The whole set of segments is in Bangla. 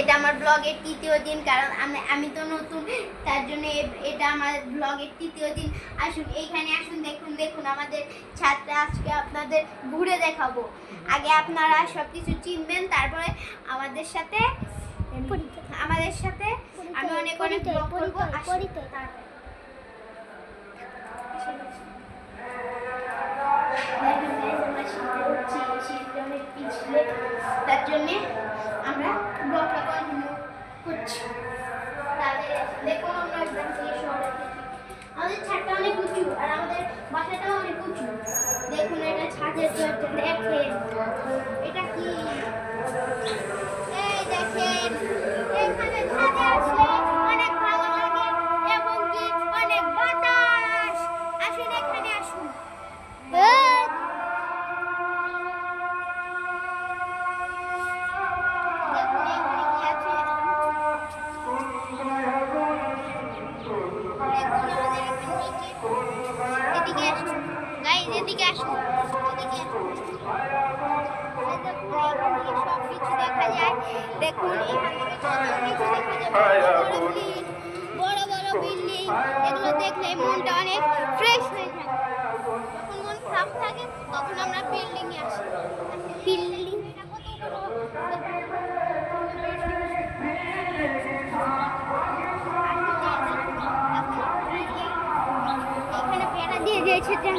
এটা আমার ব্লগের তৃতীয় দিন, কারণ আমি তো নতুন, তার জন্য এটা আমার ব্লগের তৃতীয় দিন। আসুন এইখানে আসুন, দেখুন দেখুন আমাদের ছাদটা আজকে আপনাদের ঘুরে দেখাবো। আগে আপনারা সব কিছু চিনবেন, তারপরে আমাদের সাথে আমি অনেক অনেক ব্লগ করবো। তার জন্যে আমরা ব্লগটা কন্টিনিউ করছি। দেখুন আমরা একদম শহরে আমাদের ছাদটা অনেক উঁচু, আর আমাদের বাসাটাও অনেক উঁচু। দেখুন এটা ছাদের দরজা, দেখেন এটা কি, এই দেখেন এখানে ছাদে আসলে অনেক ভালো লাগে এবং কি অনেক বাতাস। আসুন এখানে আসুন। এদিকে আসুন, সব কিছু দেখা যায়। দেখুন বড় বড় বিল্ডিং, এগুলো দেখলে মনটা অনেক ফ্রেশ হয়ে যায়। যখন মন খারাপ থাকে তখন আমরা বিল্ডিং এ আসি। বিল্ডিং এখানে বেড়া দিয়ে দিয়েছে যেন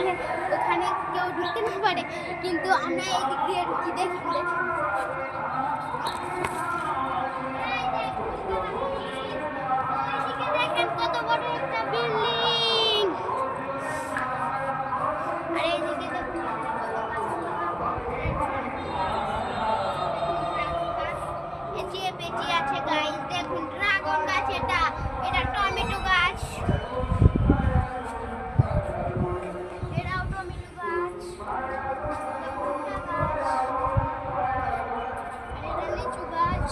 ওখানে কেউ ঢুকতে না পারে, কিন্তু আমরা এই দিক দিয়ে ঢুকি। দেখুন দেখেন কত বড় একটা বিল্ডিং, আর এইদিকে দেখুন পেঁচিয়ে পেঁচিয়ে আছে গাইস। দেখুন ড্রাগন গাছ, এটা টমেটো গাছ, এটাও টমেটো গাছ, এটা লিচু গাছ,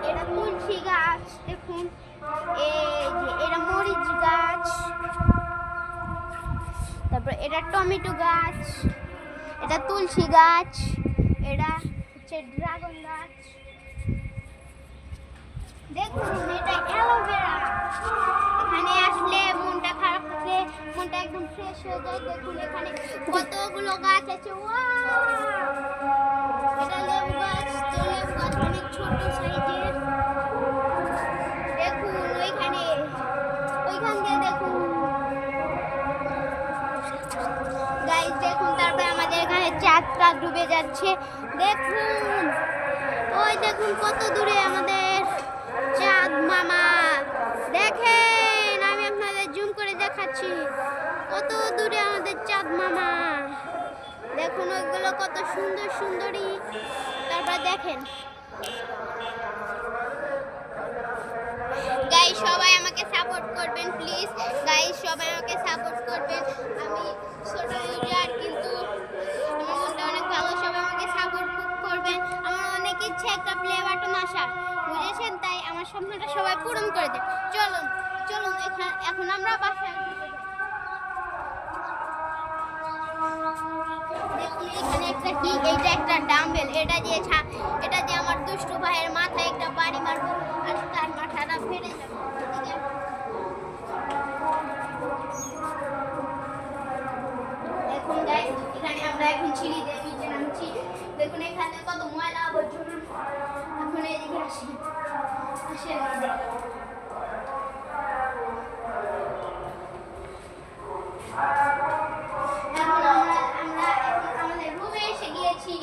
এটা তুলসী গাছ। দেখুন এই যে এটা মরিচ গাছ, তারপর এটা টমেটো গাছ, এটা তুলসী গাছ, এটা হচ্ছে ড্রাগন গাছ। দেখুন এটা অ্যালোভেরা। এখানে আসলে মনটা খারাপ থাকলে মনটা একদম ফ্রেশ হয়ে যায়। দেখুন এখানে কতগুলো গাছ আছে। এটা লেবু গাছ, তো লেবু গাছ অনেক ছোট সাইজের। দেখুন ওইখান দিয়ে দেখুন গাইস, দেখুন তারপর আমাদের এখানে চাঁদটা ডুবে যাচ্ছে। দেখুন ওই দেখুন কত দূরে আমাদের চাঁদ মামা। দেখেন আমি আপনাদের জুম করে দেখাচ্ছি কত দূরে আমাদের চাঁদ মামা। দেখুন ওইগুলো কত সুন্দর সুন্দরী। তারপর দেখেন গাইস, সবাই আমাকে সাপোর্ট করবেন প্লিজ। গাইস সবাই আমাকে সাপোর্ট করবেন। আমি ছোট ইউটিউবার, কিন্তু আমার মনটা অনেক ভালো। সবাই আমাকে সাপোর্ট করবেন। আমার অনেক ইচ্ছে একটা প্লে বাটন আসার, বুঝেছেন? তাই আমার স্বপ্নটা সবাই পূরণ করে দেন। চলুন চলুন এখন আমরা বাসায়। দেখুন এখানে একটা কি, এইটা একটা ডাম্বেল। এটা দিয়ে আমার দুষ্টু ভাইয়ের মাথায় একটা বাড়ি মারবো, আর তার মাথাটা ফেটে যাবে। দেখুন গাইস, এখানে আমরা এখন সিঁড়ি দিয়ে নিচে নামছি। দেখুন এখানে কত ময়লা আবর্জনা। এখন এদিকে আসি, এখন আমাদের রুমে এসে গিয়েছি।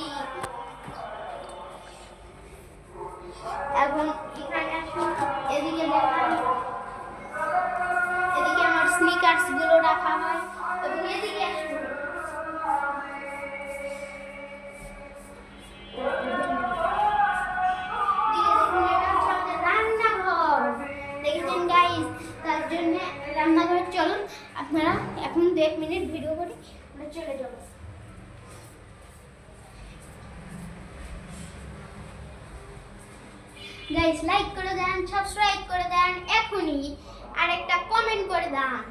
এখন এখানে আসুন, এদিকে দেখান। এদিকে আমার স্নিকার্স গুলো রাখা হয়, এবং এদিকে আসুন। তার জন্য রান্নাঘর। চলুন আপনারা এখন 1 মিনিট ভিডিও করি, আমরা চলে যাব। গাইস লাইক করে দেন, সাবস্ক্রাইব করে দেন এখনই, আর একটা কমেন্ট করে দেন।